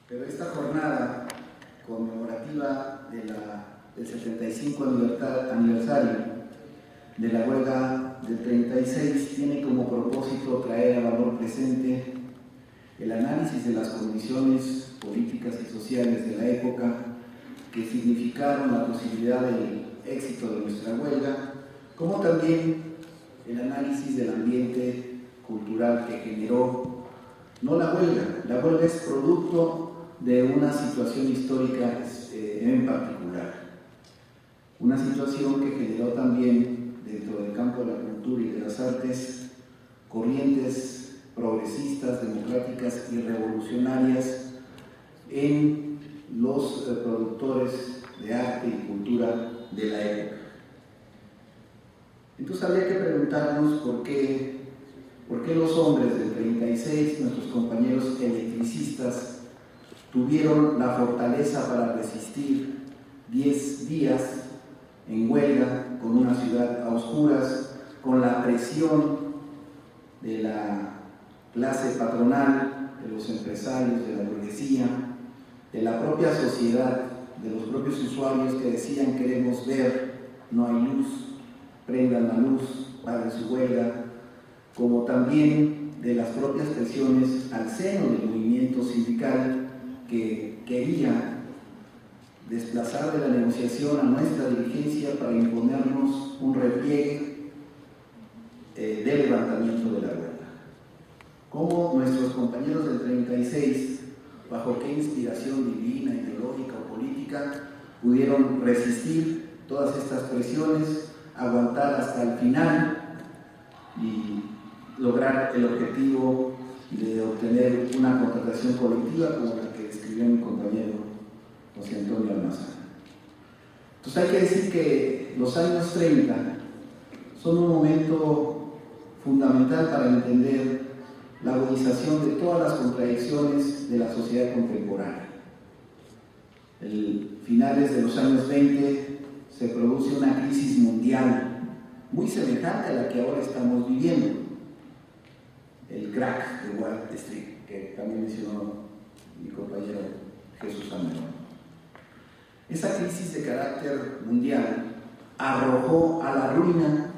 Pero esta jornada conmemorativa del 75 aniversario de la huelga del 36 tiene como propósito traer a valor presente el análisis de las condiciones políticas y sociales de la época que significaron la posibilidad del éxito de nuestra huelga, como también el análisis del ambiente cultural que generó, no la huelga es producto de una situación histórica en particular, una situación que generó también dentro del campo de la cultura y de las artes corrientes progresistas, democráticas y revolucionarias en los productores de arte y cultura de la época. Entonces habría que preguntarnos por qué los hombres del 36, nuestros compañeros electricistas, tuvieron la fortaleza para resistir 10 días en huelga con una ciudad a oscuras, con la presión de la clase patronal, de los empresarios, de la burguesía, de la propia sociedad, de los propios usuarios que decían queremos ver, no hay luz, prendan la luz, paren su huelga, como también de las propias presiones al seno del movimiento sindical que quería desplazar de la negociación a nuestra dirigencia para imponernos un repliegue de levantamiento de la huelga. Cómo nuestros compañeros del 36, bajo qué inspiración divina, ideológica o política, pudieron resistir todas estas presiones, aguantar hasta el final y lograr el objetivo de obtener una contratación colectiva como la que describió mi compañero José Antonio Almazán. Entonces hay que decir que los años 30 son un momento fundamental para entender la agudización de todas las contradicciones de la sociedad contemporánea. En finales de los años 20 se produce una crisis mundial muy semejante a la que ahora estamos viviendo, el crack de Wall Street, que también mencionó mi compañero Jesús Almerón. Esa crisis de carácter mundial arrojó a la ruina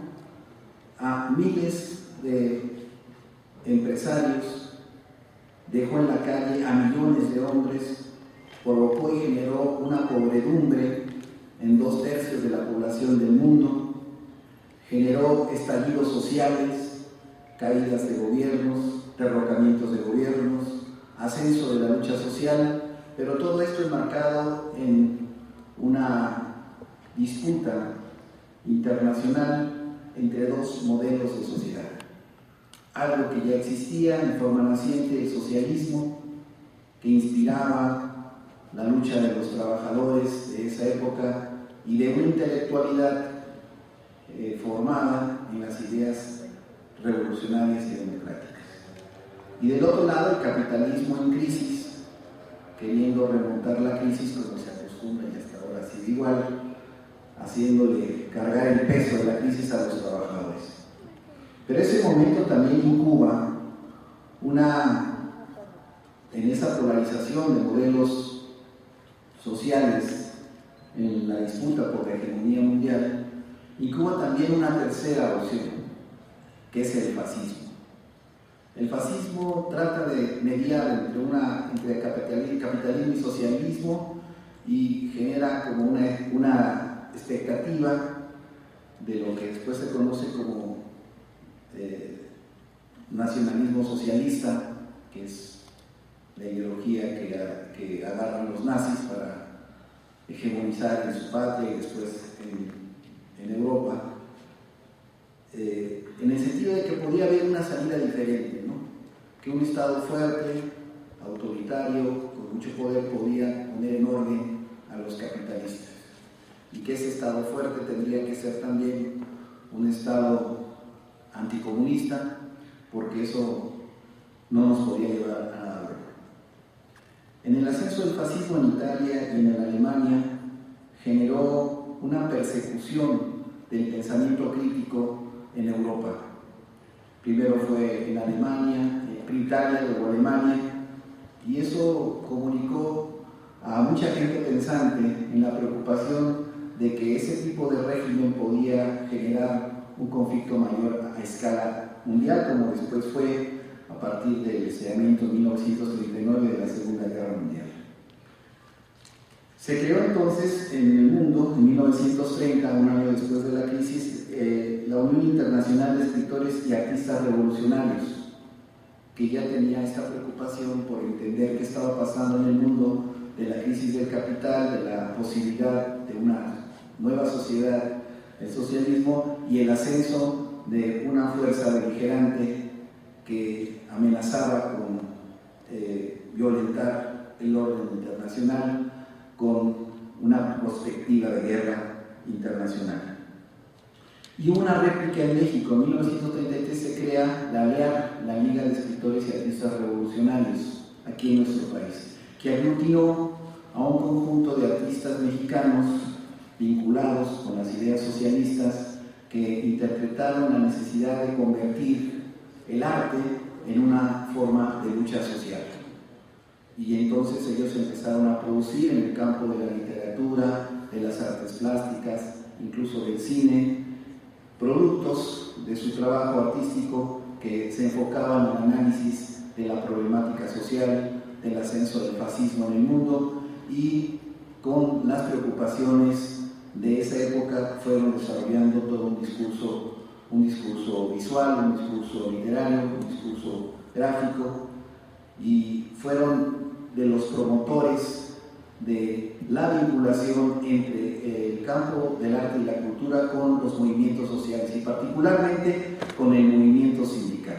a miles de empresarios, dejó en la calle a millones de hombres, provocó y generó una pobredumbre en 2/3 de la población del mundo, generó estallidos sociales, caídas de gobiernos, derrocamientos de gobiernos, ascenso de la lucha social, pero todo esto enmarcado en una disputa internacional entre dos modelos de sociedad. Algo que ya existía en forma naciente, el socialismo, que inspiraba la lucha de los trabajadores de esa época y de una intelectualidad formada en las ideas revolucionarias y democráticas. Y del otro lado, el capitalismo en crisis, queriendo remontar la crisis como se acostumbra y hasta ahora sigue igual, haciéndole cargar el peso de la crisis a los trabajadores. Pero ese momento también incuba en esa polarización de modelos sociales en la disputa por la hegemonía mundial, incuba también una tercera opción, que es el fascismo. El fascismo trata de mediar entre capitalismo y socialismo y genera como una expectativa de lo que después se conoce como nacionalismo socialista, que es la ideología que agarran los nazis para hegemonizar en su patria y después en Europa, en el sentido de que podía haber una salida diferente, ¿no? Que un Estado fuerte, autoritario, con mucho poder, podía poner en orden a los capitalistas, y que ese Estado fuerte tendría que ser también un Estado anticomunista, porque eso no nos podía llevar a nada bueno. En el ascenso del fascismo en Italia y en Alemania generó una persecución del pensamiento crítico en Europa. Primero fue en Alemania, en Italia, luego Alemania, y eso comunicó a mucha gente pensante en la preocupación de que ese tipo de régimen podía generar un conflicto mayor a escala mundial, como después fue a partir del estallamiento en 1939 de la Segunda Guerra Mundial. Se creó entonces en el mundo, en 1930, un año después de la crisis, la Unión Internacional de Escritores y Artistas Revolucionarios, que ya tenía esta preocupación por entender qué estaba pasando en el mundo, de la crisis del capital, de la posibilidad de una nueva sociedad, el socialismo, y el ascenso de una fuerza beligerante que amenazaba con violentar el orden internacional con una perspectiva de guerra internacional. Y hubo una réplica en México. En 1933 se crea la LEAR, la Liga de Escritores y Artistas Revolucionarios, aquí en nuestro país, que aglutinó a un conjunto de artistas mexicanos vinculados con las ideas socialistas que interpretaron la necesidad de convertir el arte en una forma de lucha social. Y entonces ellos empezaron a producir en el campo de la literatura, de las artes plásticas, incluso del cine, productos de su trabajo artístico que se enfocaban al análisis de la problemática social, del ascenso del fascismo en el mundo, y con las preocupaciones de esa época fueron desarrollando todo un discurso visual, un discurso literario, un discurso gráfico, y fueron de los promotores de la vinculación entre el campo del arte y la cultura con los movimientos sociales y particularmente con el movimiento sindical.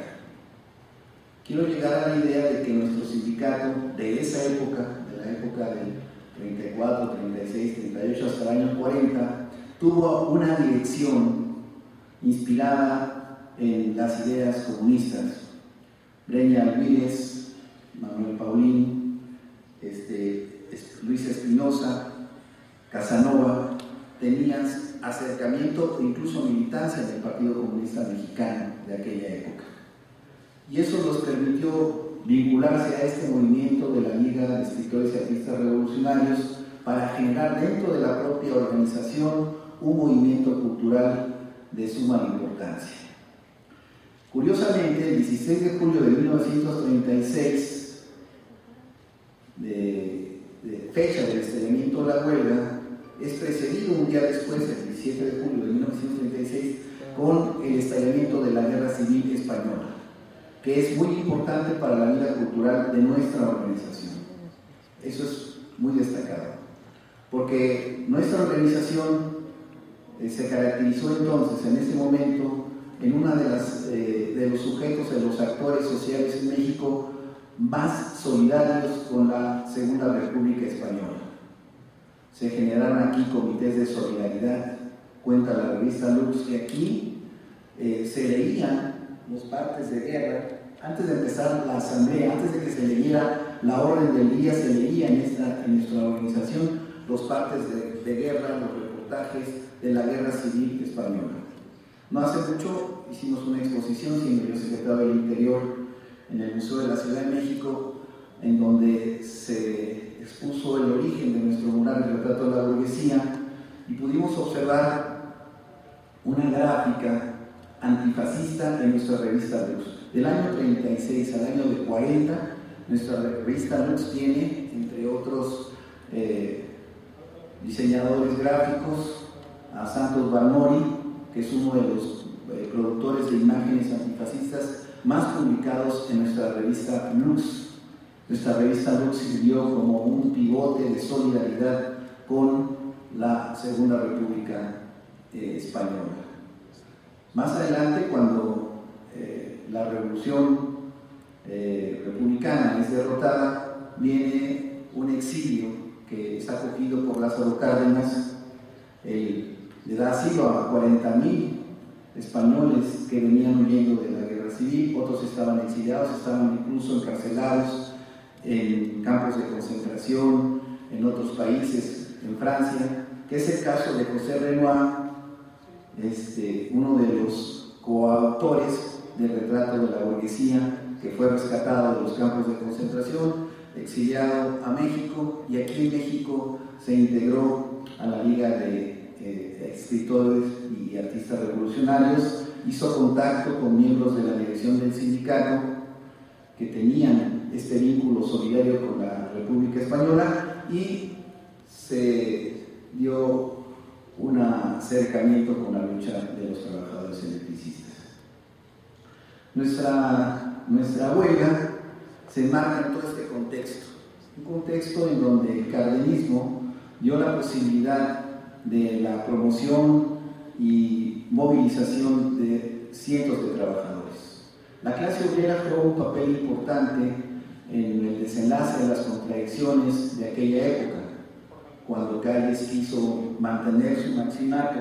Quiero llegar a la idea de que nuestro sindicato de esa época, de la época del 34, 36, 38 hasta el año 40, tuvo una dirección inspirada en las ideas comunistas. Breña Alvírez, Manuel Paulín, Luis Espinosa, Casanova, tenían acercamiento e incluso militancia en el Partido Comunista Mexicano de aquella época. Y eso los permitió vincularse a este movimiento de la Liga de Escritores y Artistas Revolucionarios para generar dentro de la propia organización un movimiento cultural de suma importancia. Curiosamente, el 16 de julio de 1936, de fecha del estallamiento de la huelga, es precedido un día después, el 17 de julio de 1936, con el estallamiento de la Guerra Civil Española, que es muy importante para la vida cultural de nuestra organización. Eso es muy destacado, porque nuestra organización se caracterizó entonces, en ese momento, en una de los sujetos, de los actores sociales en México más solidarios con la Segunda República Española. Se generaron aquí comités de solidaridad. Cuenta la revista Lux que aquí se leían los partes de guerra. Antes de empezar la asamblea, antes de que se leyera la orden del día, se leía en nuestra organización los partes de guerra, los reportajes de la Guerra Civil Española. No hace mucho hicimos una exposición, siendo yo secretario del Interior, en el Museo de la Ciudad de México, en donde se expuso el origen de nuestro mural, el retrato de la burguesía, y pudimos observar una gráfica antifascista en nuestra revista Lux. Del año 36 al año de 40, nuestra revista Lux tiene, entre otros diseñadores gráficos, a Santos Balmori, que es uno de los productores de imágenes antifascistas más publicados en nuestra revista Lux. Nuestra revista Lux sirvió como un pivote de solidaridad con la Segunda República Española. Más adelante, cuando la revolución republicana es derrotada, viene un exilio que es acogido por Lázaro Cárdenas. Le da asilo a 40,000 españoles que venían huyendo de la guerra civil. Otros estaban exiliados, estaban incluso encarcelados en campos de concentración en otros países, en Francia, que es el caso de José Renoir, uno de los coautores del retrato de la burguesía, que fue rescatado de los campos de concentración, exiliado a México, y aquí en México se integró a la Liga de Escritores y Artistas Revolucionarios, hizo contacto con miembros de la dirección del sindicato que tenían este vínculo solidario con la República Española, y se dio un acercamiento con la lucha de los trabajadores electricistas. Nuestra huelga se enmarca en todo este contexto, un contexto en donde el cardenismo dio la posibilidad de la promoción y movilización de cientos de trabajadores. La clase obrera jugó un papel importante en el desenlace de las contradicciones de aquella época, cuando Calles quiso mantener su maximato.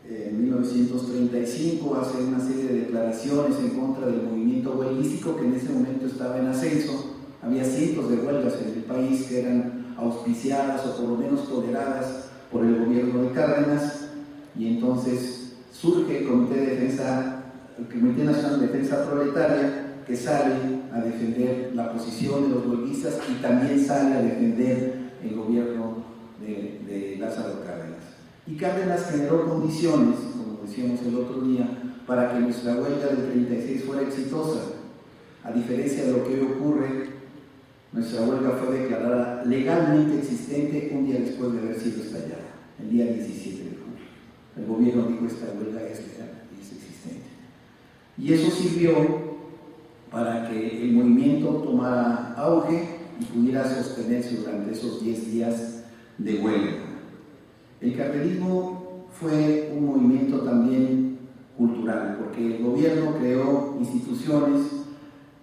En 1935 hace una serie de declaraciones en contra del movimiento huelguístico que en ese momento estaba en ascenso. Había cientos de huelgas en el país que eran auspiciadas o por lo menos toleradas por el gobierno de Cárdenas, y entonces surge el Comité Nacional de Defensa Proletaria, que sale a defender la posición de los huelguistas y también sale a defender el gobierno de Lázaro Cárdenas. Y Cárdenas generó condiciones, como decíamos el otro día, para que nuestra huelga del 36 fuera exitosa. A diferencia de lo que hoy ocurre, nuestra huelga fue declarada legalmente existente un día después de haber sido estallada, el día 17 de julio. El gobierno dijo: esta huelga es legal y es existente. Y eso sirvió para que el movimiento tomara auge y pudiera sostenerse durante esos 10 días de huelga. El cardenismo fue un movimiento también cultural, porque el gobierno creó instituciones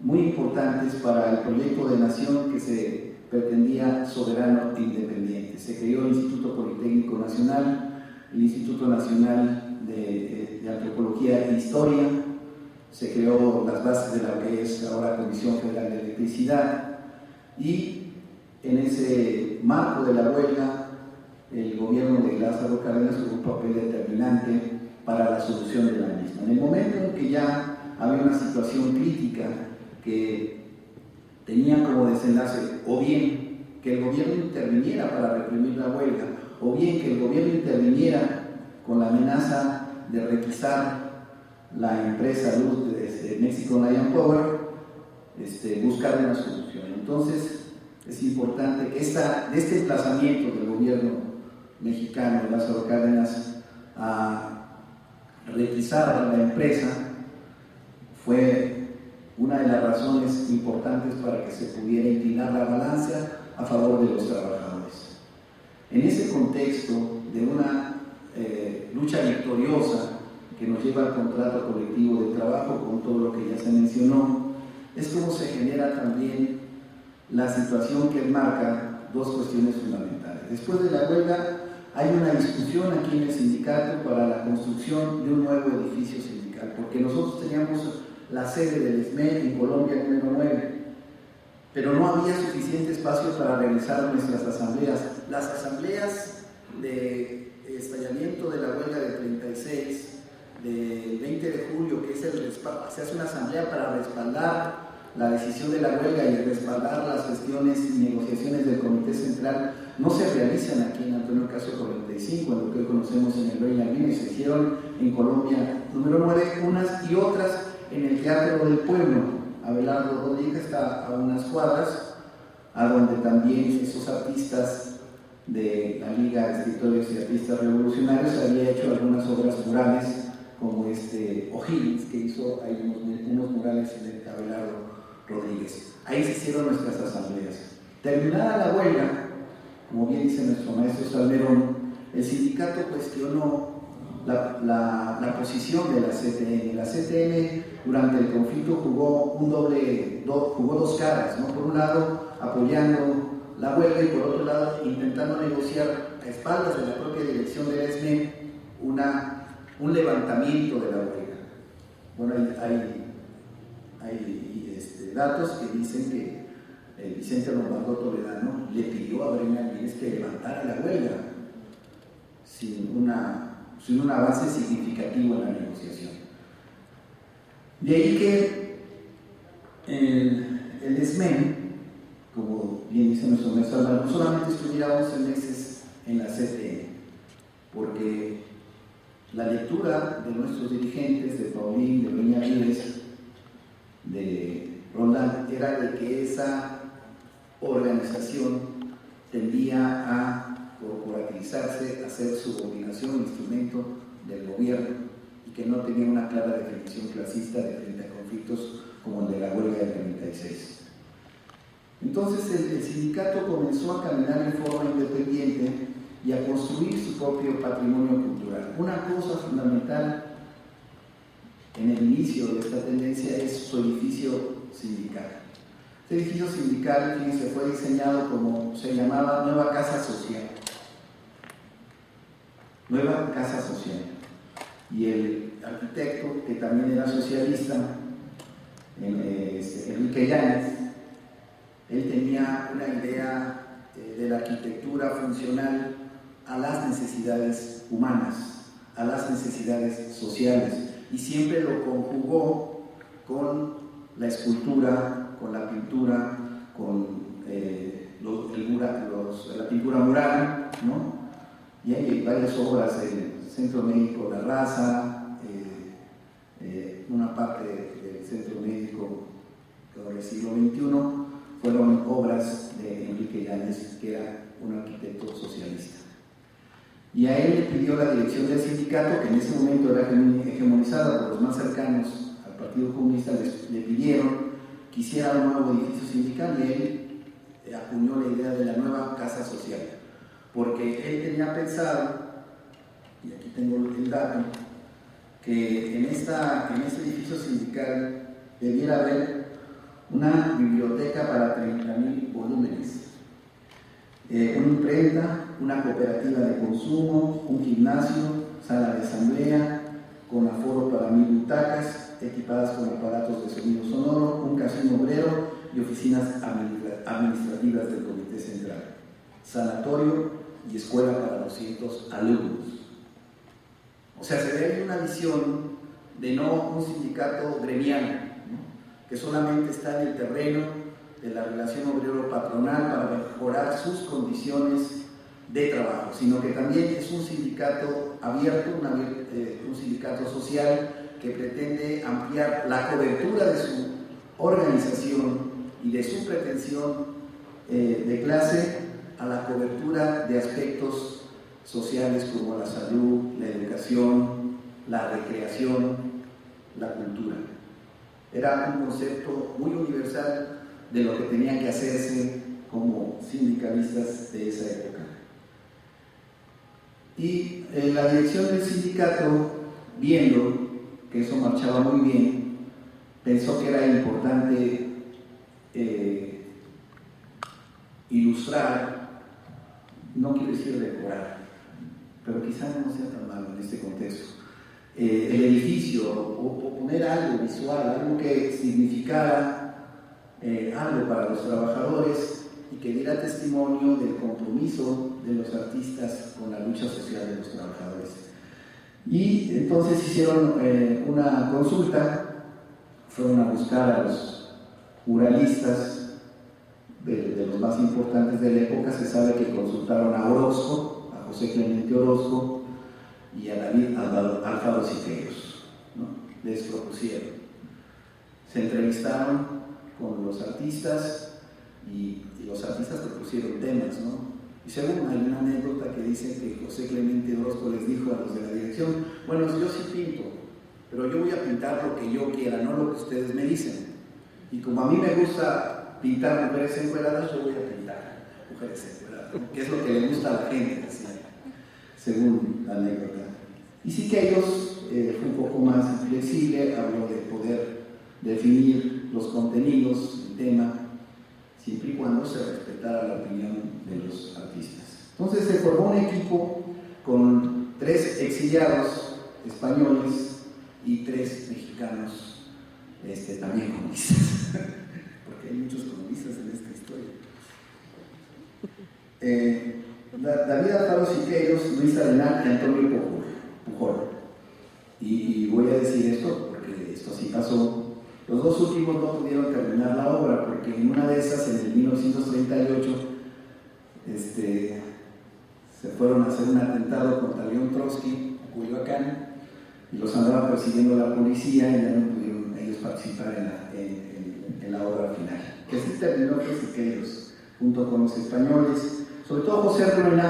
muy importantes para el proyecto de nación que se pretendía soberano e independiente. Se creó el Instituto Politécnico Nacional, el Instituto Nacional de Antropología e Historia, se creó las bases de la que es ahora Comisión Federal de Electricidad, y en ese marco de la huelga el gobierno de Lázaro Cárdenas tuvo un papel determinante para la solución de la misma. En el momento en que ya había una situación crítica que tenía como desenlace o bien que el gobierno interviniera para reprimir la huelga, o bien que el gobierno interviniera con la amenaza de requisar la empresa Luz de Mexico Lion Power, buscar una solución. Entonces es importante que de este emplazamiento del gobierno mexicano de Lázaro Cárdenas a requisar a la empresa fue una de las razones importantes para que se pudiera inclinar la balanza a favor de los trabajadores. En ese contexto de una lucha victoriosa que nos lleva al contrato colectivo de trabajo, con todo lo que ya se mencionó, es como se genera también la situación que enmarca dos cuestiones fundamentales. Después de la huelga hay una discusión aquí en el sindicato para la construcción de un nuevo edificio sindical, porque nosotros teníamos la sede del SME en Colombia número 9, pero no había suficiente espacio para realizar nuestras asambleas. Las asambleas de estallamiento de la huelga del 36, del 20 de julio, que es se hace una asamblea para respaldar la decisión de la huelga y respaldar las gestiones y negociaciones del Comité Central, no se realizan aquí en Antonio Caso 45, en lo que hoy conocemos en el Reina Línea, se hicieron en Colombia número 9, unas y otras en el Teatro del Pueblo. Abelardo Rodríguez está a unas cuadras, a donde también esos artistas de la Liga de Escritores y Artistas Revolucionarios había hecho algunas obras murales, como O'Higgins, que hizo ahí unos murales en el Abelardo Rodríguez. Ahí se hicieron nuestras asambleas. Terminada la huelga, como bien dice nuestro maestro Salmerón, el sindicato cuestionó la posición de la CTM. La CTM durante el conflicto jugó dos caras, ¿no? Por un lado apoyando la huelga y por otro lado intentando negociar a espaldas de la propia dirección del ESME un levantamiento de la huelga. Bueno, hay datos que dicen que Vicente Lombardo Toledano le pidió a Breña Álvarez que levantara la huelga sin un avance significativo en la negociación. De ahí que el ESMEN bien dice nuestro maestro Álvaro, no solamente estuviera 11 meses en la CTN, porque la lectura de nuestros dirigentes, de Paulín, de Doña Vives, de Roldán, era de que esa organización tendía a corporativizarse, a ser subordinación, instrumento del gobierno, y que no tenía una clara definición clasista de frente a conflictos como el de la huelga del 36. Entonces el sindicato comenzó a caminar en forma independiente y a construir su propio patrimonio cultural. Una cosa fundamental en el inicio de esta tendencia es su edificio sindical. Este edificio sindical, fíjense, fue diseñado como se llamaba Nueva Casa Social. Nueva Casa Social. Y el arquitecto, que también era socialista, Enrique Yáñez, él tenía una idea de la arquitectura funcional a las necesidades humanas, a las necesidades sociales, y siempre lo conjugó con la escultura, con la pintura, con la pintura mural, ¿no? Y hay varias obras, el Centro Médico La Raza, una parte del Centro Médico del siglo XXI, fueron obras de Enrique Yáñez, que era un arquitecto socialista. Y a él le pidió la dirección del sindicato, que en ese momento era hegemonizada por los más cercanos al Partido Comunista, le pidieron que hiciera un nuevo edificio sindical, y él acuñó la idea de la nueva Casa Social, porque él tenía pensado, y aquí tengo el dato, que en este edificio sindical debiera haber una biblioteca para 30.000 volúmenes, una imprenta, una cooperativa de consumo, un gimnasio, sala de asamblea, con aforo para 1.000 butacas, equipadas con aparatos de sonido sonoro, un casino obrero y oficinas administrativas del Comité Central, sanatorio y escuela para 200 alumnos. O sea, se ve ahí una visión de no un sindicato gremial, ¿no?, que solamente está en el terreno de la relación obrero-patronal para mejorar sus condiciones de trabajo, sino que también es un sindicato abierto, un sindicato social que pretende ampliar la cobertura de su organización y de su pretensión de clase a la cobertura de aspectos sociales como la salud, la educación, la recreación, la cultura. Era un concepto muy universal de lo que tenía que hacerse como sindicalistas de esa época. Y la dirección del sindicato, viendo que eso marchaba muy bien, pensó que era importante ilustrar, no quiero decir decorar, pero quizá no sea tan malo en este contexto, el edificio, o poner algo visual, algo que significara algo para los trabajadores y que diera testimonio del compromiso de los artistas con la lucha social de los trabajadores. Y entonces hicieron una consulta, fueron a buscar a los muralistas de los más importantes de la época. Se sabe que consultaron a Orozco, a José Clemente Orozco y a David Alfaro Siqueiros, ¿no? Les propusieron. Se entrevistaron con los artistas y los artistas propusieron temas, ¿no? Y según hay una anécdota que dice que José Clemente Orozco les dijo a los de la dirección: bueno, yo sí pinto, pero yo voy a pintar lo que yo quiera, no lo que ustedes me dicen. Y como a mí me gusta pintar mujeres encueradas, yo voy a pintar mujeres encueradas, ¿no?, que es lo que le gusta a la gente, ¿sí?, según la anécdota. Y Siqueiros fue un poco más flexible, habló de poder definir los contenidos, el tema, siempre y cuando se respetara la opinión de los artistas. Entonces se formó un equipo con 3 exiliados españoles y 3 mexicanos también comunistas, porque hay muchos comunistas en esta historia. David Alfaro Siqueiros, Luis Arenal y Antonio Pujol. Y voy a decir esto porque esto sí pasó. Los dos últimos no pudieron terminar la obra porque en una de esas, en el 1938, se fueron a hacer un atentado contra León Trotsky, en Cuyoacán, y los andaba persiguiendo la policía y ya no pudieron ellos participar en la obra final. Que sí terminó fue Siqueiros, junto con los españoles, sobre todo José Renoir.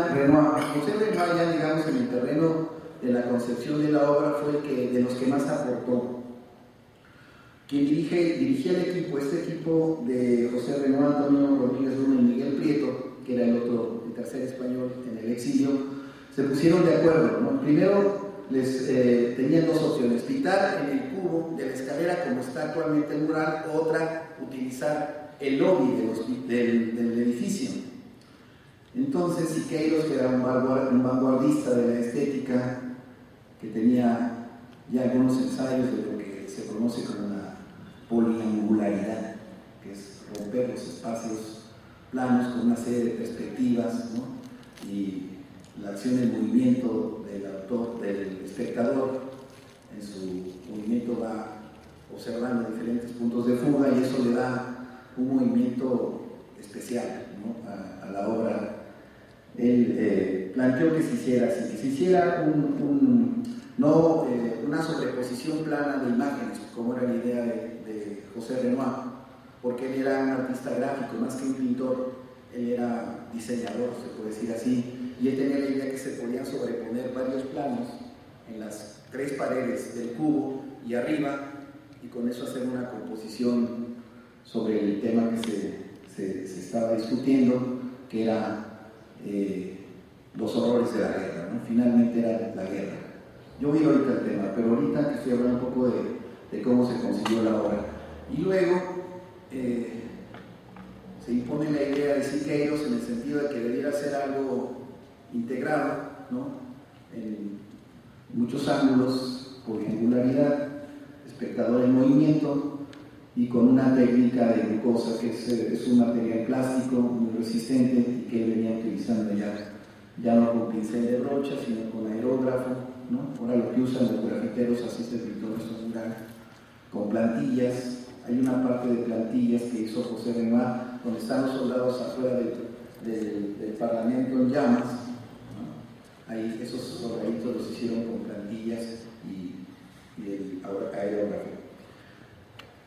José Renoir, ya digamos en el terreno de la concepción de la obra, fue el que de los que más aportó. Quien dirigía el equipo, este equipo de José Renoir, Antonio Rodríguez Luna y Miguel Prieto, que era el tercer español en el exilio, se pusieron de acuerdo, ¿no? Primero tenían dos opciones: pintar en el cubo de la escalera como está actualmente el mural, otra, utilizar el lobby del edificio. Entonces Siqueiros, que era un vanguardista de la estética, que tenía ya algunos ensayos de lo que se conoce como la poliangularidad, que es romper los espacios planos con una serie de perspectivas, ¿no? Y la acción del movimiento del autor, del espectador, en su movimiento va observando diferentes puntos de fuga y eso le da un movimiento especial, ¿no? a la obra. Él planteó que se hiciera así, que se hiciera una sobreposición plana de imágenes, como era la idea de José Renoir, porque él era un artista gráfico, más que un pintor, él era diseñador, se puede decir así, y él tenía la idea que se podían sobreponer varios planos en las tres paredes del cubo y arriba, y con eso hacer una composición sobre el tema que se estaba discutiendo, que era los horrores de la guerra, ¿no? Finalmente era la guerra. Yo vi ahorita el tema, pero ahorita que estoy hablando un poco de cómo se consiguió la obra. Y luego se impone la idea de Siqueiros en el sentido de que debiera ser algo integrado, ¿no? En muchos ángulos, por angularidad, espectador en movimiento y con una técnica de glucosa que es un material plástico muy resistente y que él venía utilizando ya no con pincel de brocha sino con aerógrafo, ¿no? Ahora lo que usan los grafiteros, así se pintó nuestro mural, con plantillas. Hay una parte de plantillas que hizo José Renoir donde están los soldados afuera del Parlamento en llamas, ¿no? Ahí esos soldaditos los hicieron con plantillas y el aerógrafo.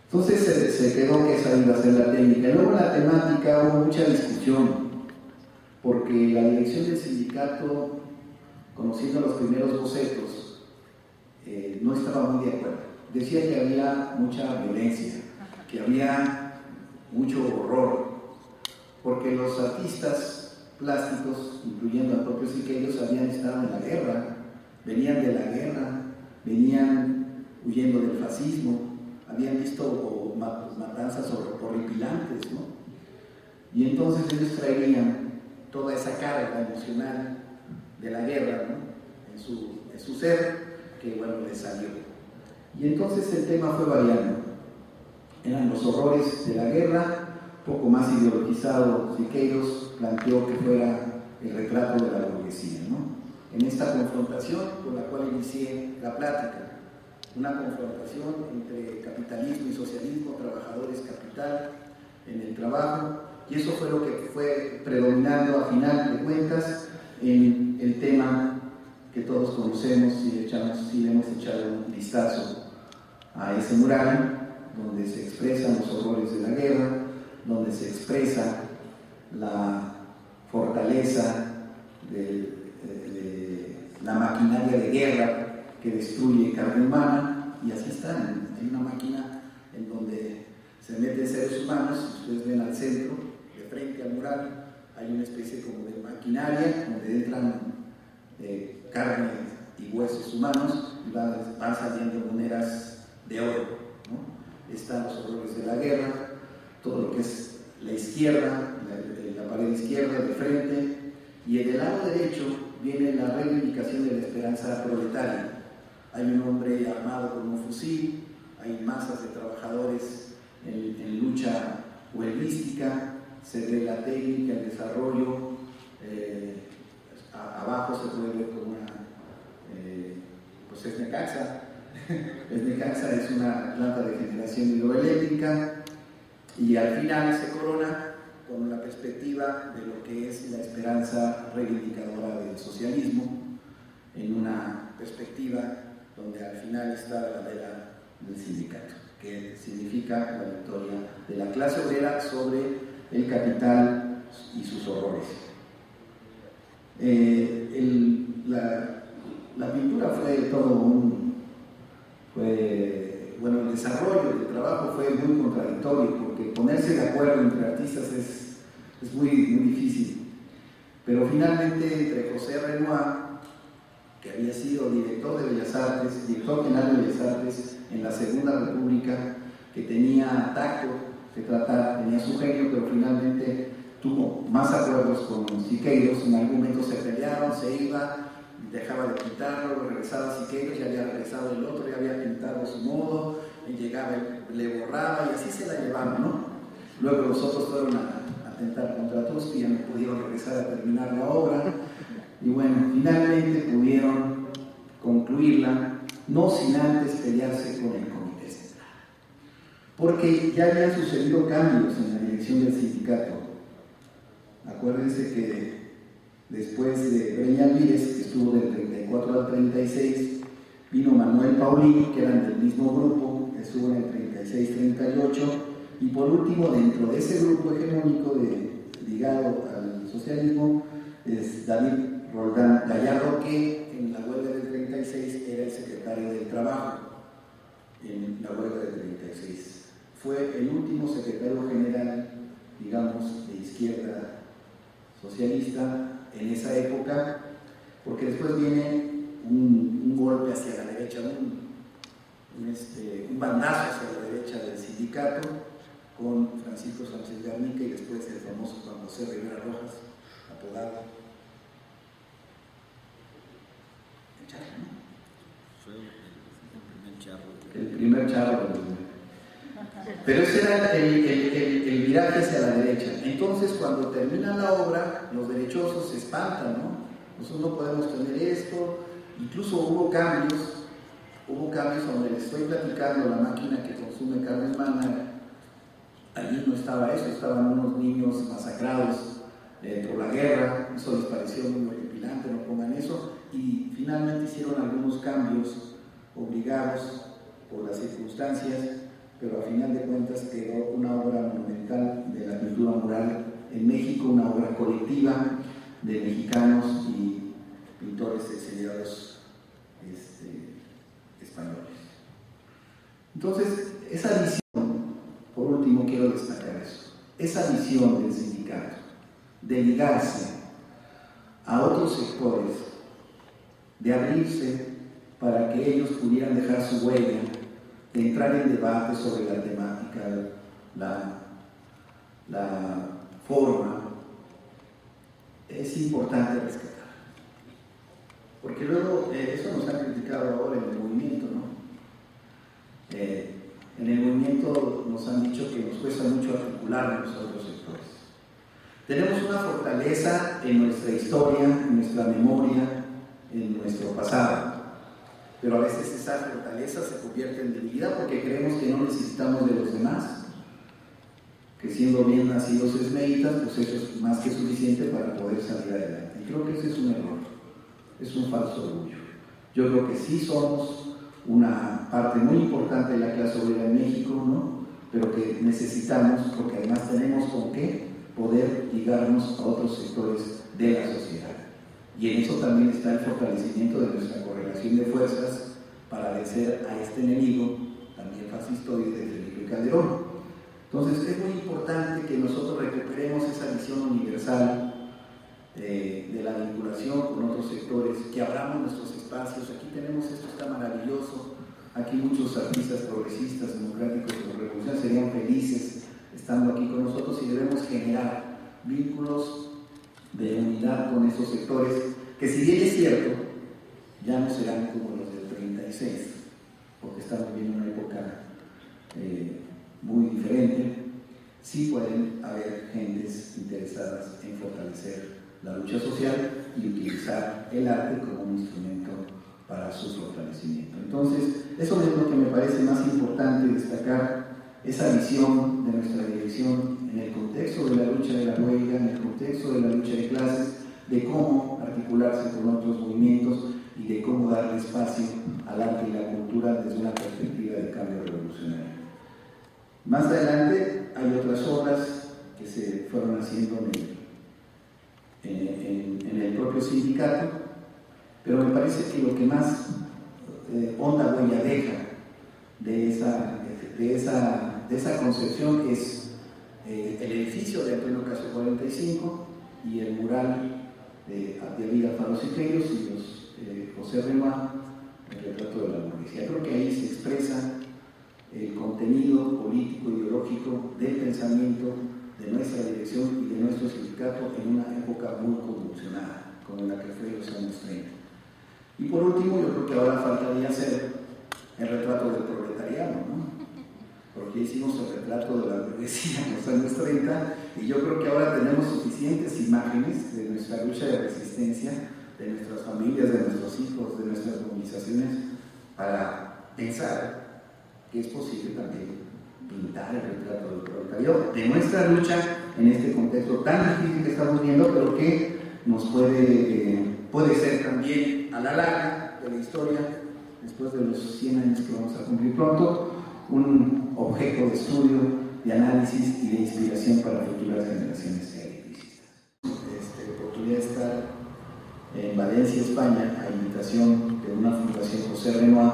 Entonces se quedó que esa iba a ser la técnica. Luego en la temática hubo mucha discusión, porque la dirección del sindicato, conociendo los primeros bocetos, no estaba muy de acuerdo. Decía que había mucha violencia, que había mucho horror, porque los artistas plásticos, incluyendo al propio Siqueiros, habían estado en la guerra, venían de la guerra, venían huyendo del fascismo, habían visto matanzas horripilantes, ¿no? Y entonces ellos traían toda esa carga emocional de la guerra, ¿no? en su ser, que bueno, les salió. Y entonces el tema fue variando. Eran los horrores de la guerra, poco más ideologizado. Siqueiros planteó que fuera el retrato de la burguesía, ¿no? En esta confrontación con la cual inicié la plática, una confrontación entre capitalismo y socialismo, trabajadores, capital, en el trabajo, y eso fue lo que fue predominando a final de cuentas en el tema que todos conocemos y le hemos echado un vistazo a ese mural, donde se expresan los horrores de la guerra, donde se expresa la fortaleza de la maquinaria de guerra que destruye carne humana, y así están. Hay una máquina en donde se meten seres humanos, ustedes ven al centro, de frente al mural, hay una especie como de maquinaria donde entran carne y huesos humanos y van saliendo monedas de oro, ¿no? Están los horrores de la guerra, todo lo que es la izquierda, la pared izquierda de frente, y en el lado derecho viene la reivindicación de la esperanza proletaria. Hay un hombre armado con un fusil, hay masas de trabajadores en lucha huelguística, se ve la técnica, el desarrollo, abajo se puede ver como una, pues es Necaxa, pues Necaxa es una planta de generación hidroeléctrica y al final se corona con la perspectiva de lo que es la esperanza reivindicadora del socialismo, en una perspectiva donde al final está la bandera del sindicato, que significa la victoria de la clase obrera sobre el capital y sus horrores. La pintura fue todo bueno, el desarrollo del trabajo fue muy contradictorio, porque ponerse de acuerdo entre artistas es muy difícil. Pero finalmente, entre José Renoir, que había sido director de Bellas Artes, director general de Bellas Artes en la Segunda República, que tenía tacto de tratar, tenía su genio, pero finalmente tuvo más acuerdos con Siqueiros. En algún momento se pelearon, se iba, dejaba de pintarlo, regresaba a Siqueiros, ya había regresado el otro, ya había pintado a su modo, y llegaba, le borraba y así se la llevaban, ¿no? Luego los otros fueron a atentar contra Trotsky, ya no pudieron regresar a terminar la obra, y bueno, finalmente pudieron concluirla, no sin antes pelearse con el Comité Central, porque ya habían sucedido cambios en la dirección del sindicato. Acuérdense que después de Breña Álvarez, que estuvo del 34 al 36, vino Manuel Paulino, que eran del mismo grupo, que estuvo en el 36-38, y por último, dentro de ese grupo hegemónico ligado al socialismo, es David Roldán Gallardo, que en la huelga del 36 era el secretario del Trabajo, en la huelga del 36. Fue el último secretario general, digamos, de izquierda socialista en esa época, porque después viene un golpe hacia la derecha, un bandazo hacia la derecha del sindicato con Francisco Sánchez Garnica y después el famoso Juan José Rivera Rojas, apodado el Charro, ¿no? Fue el primer charro. El primer charro. Pero ese era el viraje hacia la derecha. Entonces, cuando termina la obra, los derechosos se espantan, ¿no? Nosotros no podemos tener esto. Incluso hubo cambios donde les estoy platicando, la máquina que consume carne humana, allí no estaba eso, estaban unos niños masacrados por la guerra, eso les pareció muy horripilante, no pongan eso, y finalmente hicieron algunos cambios obligados por las circunstancias, pero a final de cuentas quedó una obra monumental de la pintura mural en México, una obra colectiva de mexicanos y pintores exiliados españoles. Entonces, esa visión, por último quiero destacar eso, esa visión del sindicato de ligarse a otros sectores, de abrirse para que ellos pudieran dejar su huella, de entrar en debate sobre la temática, la forma, es importante rescatar. Porque luego, eso nos han criticado ahora en el movimiento, ¿no? En el movimiento nos han dicho que nos cuesta mucho articularnos a otros sectores. Tenemos una fortaleza en nuestra historia, en nuestra memoria, en nuestro pasado, pero a veces esa fortaleza se convierte en debilidad porque creemos que no necesitamos de los demás, que siendo bien nacidos esmeitas, pues eso es más que suficiente para poder salir adelante. Y creo que ese es un error, es un falso orgullo. Yo creo que sí somos una parte muy importante de la clase obrera en México, ¿no? Pero que necesitamos, porque además tenemos con qué poder ligarnos a otros sectores de la sociedad. Y en eso también está el fortalecimiento de nuestra correlación de fuerzas para vencer a este enemigo, también fascistoide, de Felipe Calderón. Entonces es muy importante que nosotros recuperemos esa visión universal de la vinculación con otros sectores, que abramos nuestros espacios. Aquí tenemos esto, está maravilloso. Aquí muchos artistas progresistas, democráticos o revolucionarios serían felices estando aquí con nosotros y debemos generar vínculos de unidad con esos sectores que, si bien es cierto, ya no serán como los del 36, porque estamos viviendo una época muy diferente. Sí pueden haber gentes interesadas en fortalecer la lucha social y utilizar el arte como un instrumento para su fortalecimiento. Entonces, eso es lo que me parece más importante destacar, esa visión de nuestra dirección en el contexto de la lucha de la huelga, en el contexto de la lucha de clases, de cómo articularse con otros movimientos y de cómo darle espacio al arte y la cultura desde una perspectiva de cambio revolucionario. Más adelante hay otras obras que se fueron haciendo en el propio sindicato, pero me parece que lo que más honda huella deja de esa concepción es el edificio de Antonio Caso 45 y el mural de Abdiel Alfaro Siqueiros y José Renoir, el retrato de la burguesía. Creo que ahí se expresa el contenido político ideológico del pensamiento de nuestra dirección y de nuestro sindicato en una época muy convulsionada, como la que fue los años 30. Y por último, yo creo que ahora faltaría hacer el retrato del proletariado, ¿no? Porque hicimos el retrato de la burguesía en los años 30 y yo creo que ahora tenemos suficientes imágenes de nuestra lucha de resistencia, de nuestras familias, de nuestros hijos, de nuestras movilizaciones, para pensar que es posible también pintar el retrato del proletariado, de nuestra lucha en este contexto tan difícil que estamos viendo, pero que nos puede ser también a la larga de la historia, después de los 100 años que vamos a cumplir pronto, un objeto de estudio, de análisis y de inspiración para futuras generaciones de electricistas. Oportunidad de estar en Valencia, España, a invitación de una fundación José Renoir,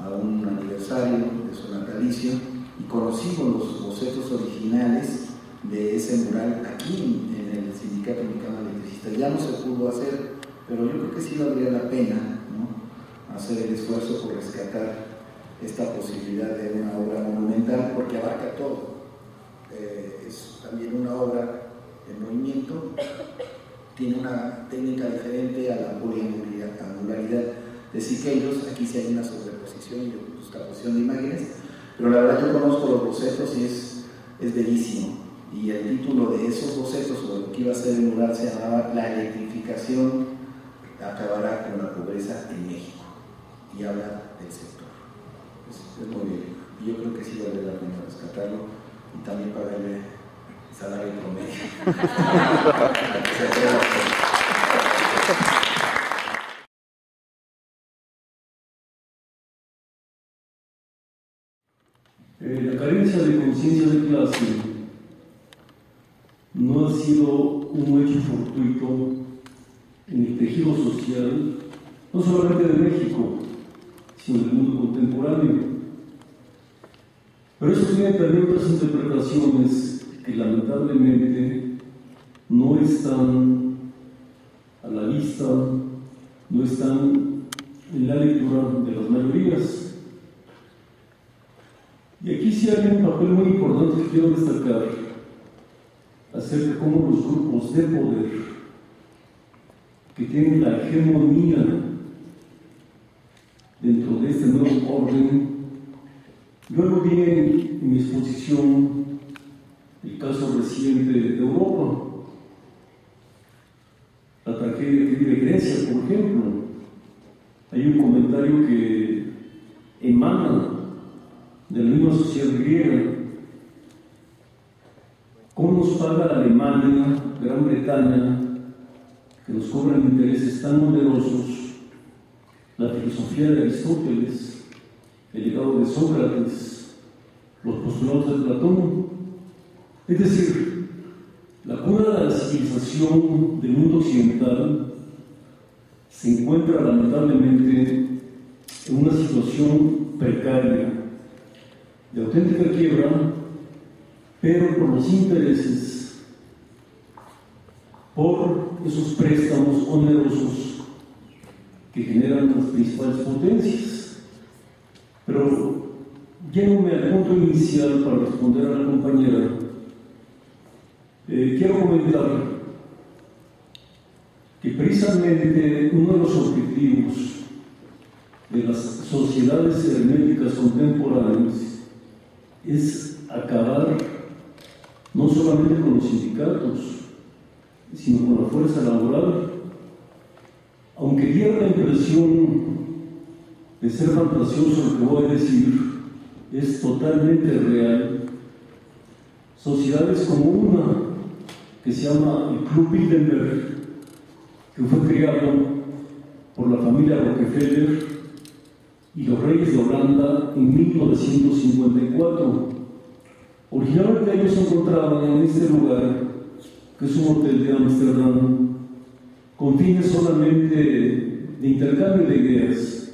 a un aniversario de su natalicio, y conocimos los bocetos originales de ese mural aquí en el Sindicato Mexicano de Electricistas. Ya no se pudo hacer, pero yo creo que sí valdría la pena, ¿no?, hacer el esfuerzo por rescatar esta posibilidad de una obra monumental, porque abarca todo. Es también una obra en movimiento, tiene una técnica diferente a la poliangularidad de Siqueiros. Aquí sí hay una sobreposición y justaposición de imágenes, pero la verdad yo conozco los bocetos y es bellísimo. Y el título de esos bocetos, o de lo que iba a ser el mural, se llamaba La electrificación acabará con la pobreza en México, y habla del sector. Es muy bien, y yo creo que sí vale la pena rescatarlo y también pagarle salario promedio. La carencia de conciencia de clase no ha sido un hecho fortuito en el tejido social, no solamente de México, sino del mundo contemporáneo. Pero eso tiene también otras interpretaciones que lamentablemente no están a la vista, no están en la lectura de las mayorías. Y aquí sí hay un papel muy importante que quiero destacar acerca de cómo los grupos de poder que tienen la hegemonía dentro de este nuevo orden. Yo lo vi en mi exposición el caso reciente de Europa, la tragedia que vive Grecia, por ejemplo. Hay un comentario que emana de la misma sociedad griega. ¿Cómo nos paga Alemania, Gran Bretaña, que nos cobran intereses tan numerosos, la filosofía de Aristóteles, el legado de Sócrates, los postulados de Platón? Es decir, la cuna de la civilización del mundo occidental se encuentra lamentablemente en una situación precaria, de auténtica quiebra, pero por los intereses, por esos préstamos onerosos que generan las principales potencias. Pero yéndome al punto inicial para responder a la compañera, quiero comentar que precisamente uno de los objetivos de las sociedades herméticas contemporáneas es acabar no solamente con los sindicatos, sino con la fuerza laboral. Aunque diera la impresión de ser fantasioso lo que voy a decir, es totalmente real. Sociedades como una que se llama el Club Bilderberg, que fue creado por la familia Rockefeller y los reyes de Holanda en 1954. Originalmente ellos se encontraban en este lugar, que es un hotel de Ámsterdam, con fines solamente de intercambio de ideas,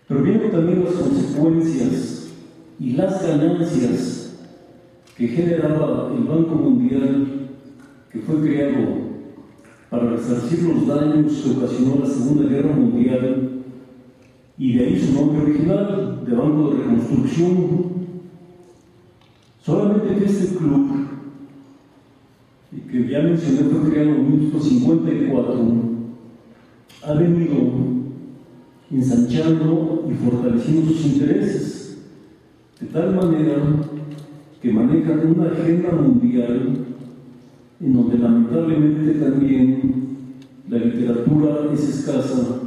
pero viendo también las consecuencias y las ganancias que generaba el Banco Mundial, que fue creado para resarcir los daños que ocasionó la Segunda Guerra Mundial, y de ahí su nombre original, de Banco de Reconstrucción. Solamente que este club, que ya mencioné, fue creado en 1954, ha venido ensanchando y fortaleciendo sus intereses, de tal manera que manejan una agenda mundial en donde lamentablemente también la literatura es escasa,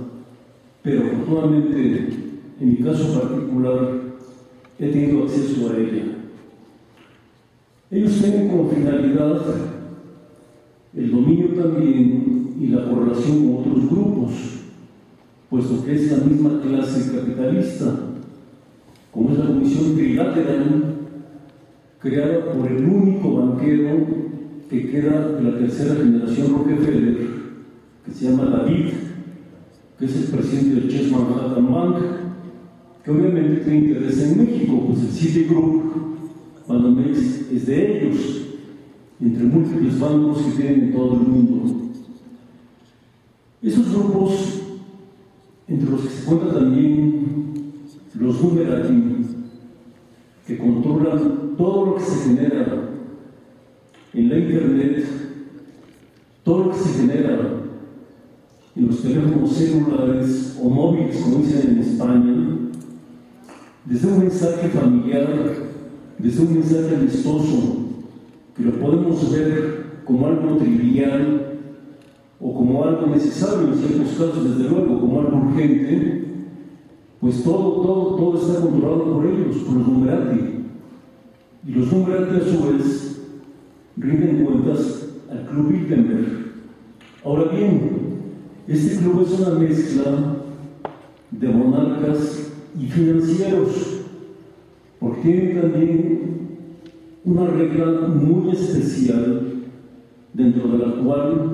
pero afortunadamente, en mi caso particular, he tenido acceso a ella. Ellos tienen como finalidad el dominio también y la correlación con otros grupos, puesto que es la misma clase capitalista, como es la Comisión Trilateral, creada por el único banquero que queda de la tercera generación Rockefeller, que se llama David, que es el presidente del Chase Manhattan Bank, que obviamente tiene interés en México, pues el Citigroup, Banamex, es de ellos, entre múltiples bancos que tienen en todo el mundo. Esos grupos, entre los que se cuentan también los Numerati, que controlan todo lo que se genera en la internet, todo lo que se genera en los teléfonos celulares o móviles, como dicen en España, desde un mensaje familiar, desde un mensaje amistoso, que lo podemos ver como algo trivial o como algo necesario en ciertos casos, desde luego, como algo urgente, pues todo está controlado por ellos, por los Numerati. Y los Numerati, a su vez, rinden cuentas al Club Bilderberg. Ahora bien, este club es una mezcla de monarcas y financieros, porque tienen también una regla muy especial, dentro de la cual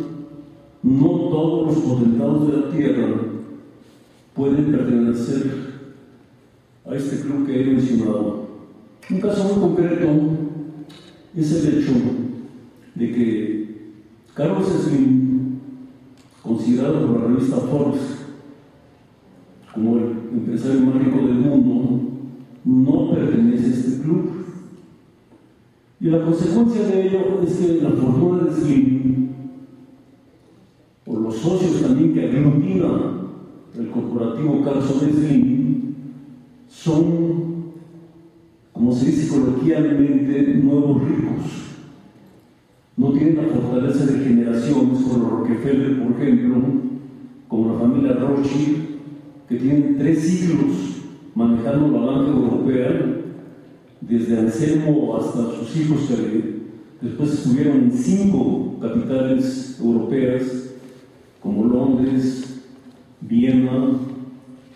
no todos los potentados de la tierra pueden pertenecer a este club que he mencionado. Un caso muy concreto es el hecho de que Carlos Slim, considerado por la revista Forbes como el empresario más rico del mundo, no pertenece a este club. Y la consecuencia de ello es que la fortuna de Slim, por los socios también que aglutina el corporativo Carlson Slim, son, como se dice coloquialmente, nuevos ricos. No tienen la fortaleza de generaciones como los Rockefeller, por ejemplo, como la familia Rothschild, que tienen 3 siglos manejando la banca europea, desde Anselmo hasta sus hijos, que después estuvieron en 5 capitales europeas, como Londres, Viena,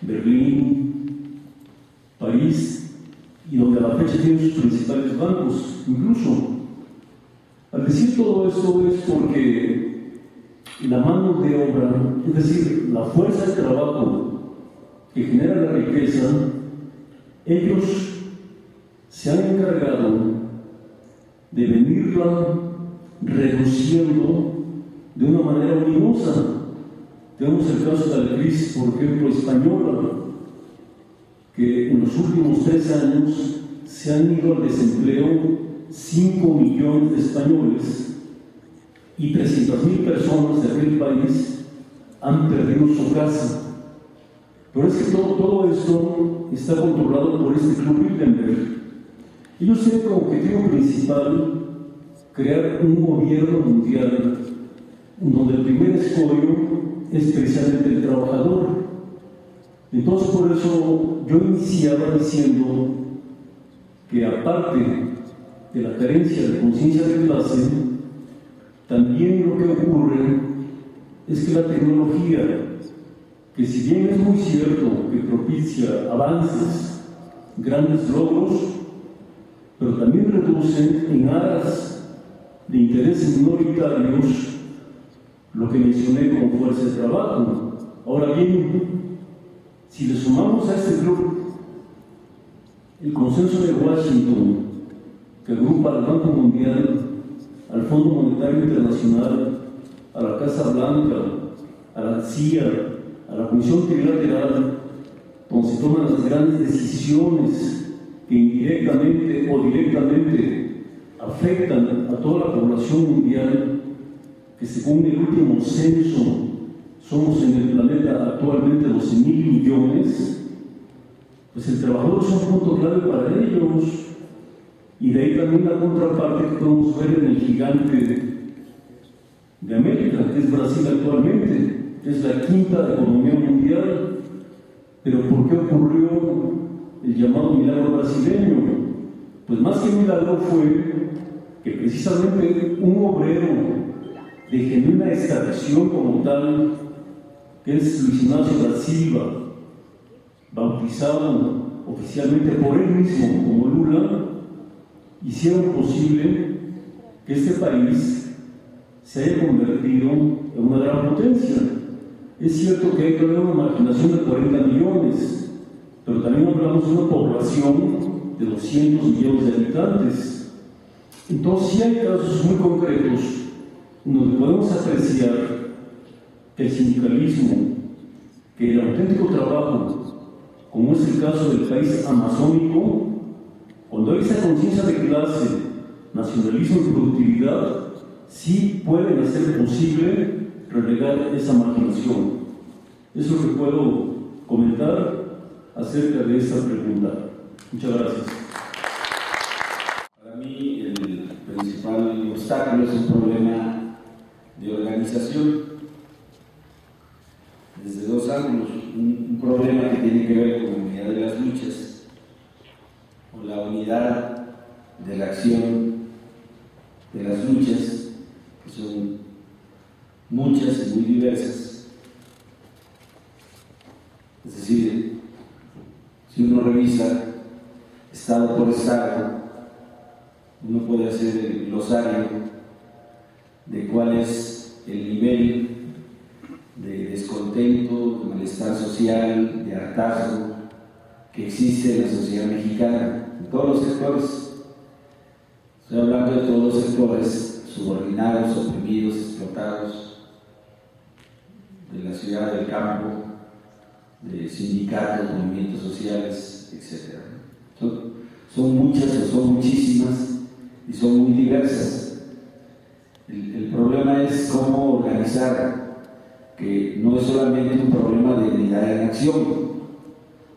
Berlín, París, y donde a la fecha tienen sus principales bancos. Incluso, al decir todo esto es porque la mano de obra, es decir, la fuerza de trabajo que genera la riqueza, ellos se han encargado de venirla reduciendo de una manera ominosa. Tenemos el caso de la crisis, por ejemplo, española, que en los últimos 3 años se han ido al desempleo 5 millones de españoles y 300,000 personas de aquel país han perdido su casa. Pero es que todo esto está controlado por este Club Bilderberg. Ellos tienen como objetivo principal crear un gobierno mundial donde el primer escollo es precisamente el trabajador. Entonces, por eso yo iniciaba diciendo que aparte de la carencia de conciencia de clase, también lo que ocurre es que la tecnología, que si bien es muy cierto que propicia avances, grandes logros, pero también reduce en aras de intereses minoritarios lo que mencioné como fuerza de trabajo. Ahora bien, si le sumamos a este grupo el consenso de Washington, que agrupa al Banco Mundial, al Fondo Monetario Internacional, a la Casa Blanca, a la CIA, a la Comisión Trilateral, donde se toman las grandes decisiones que indirectamente o directamente afectan a toda la población mundial, que según el último censo somos en el planeta actualmente 12.000 millones, pues el trabajador es un punto clave para ellos. Y de ahí también la contraparte que podemos ver en el gigante de América, que es Brasil actualmente, es la quinta economía mundial. Pero ¿por qué ocurrió el llamado milagro brasileño? Pues más que milagro fue que precisamente un obrero de genuina extracción como tal, que es Luis Ignacio da Silva, bautizado oficialmente por él mismo como Lula, hicieron posible que este país se haya convertido en una gran potencia. Es cierto que hay todavía una marginación de 40 millones, pero también hablamos de una población de 200 millones de habitantes. Entonces, sí hay casos muy concretos donde podemos apreciar que el sindicalismo, que el auténtico trabajo, como es el caso del país amazónico, cuando hay esa conciencia de clase, nacionalismo y productividad, sí pueden hacer posible relegar esa marginación. Eso es lo que puedo comentar acerca de esta pregunta. Muchas gracias. Para mí el principal obstáculo es un problema de organización desde dos ángulos. Un problema que tiene que ver con la unidad de las luchas, con la unidad de la acción de las luchas, que son muchas y muy diversas. Es decir, si uno revisa estado por estado, uno puede hacer el glosario de cuál es el nivel de descontento, de malestar social, de hartazgo que existe en la sociedad mexicana, en todos los sectores. Estoy hablando de todos los sectores subordinados, oprimidos, explotados, de la ciudad, del campo, de sindicatos, movimientos sociales, etc. Son muchas o son muchísimas y son muy diversas. El problema es cómo organizar, que no es solamente un problema de unidad en acción,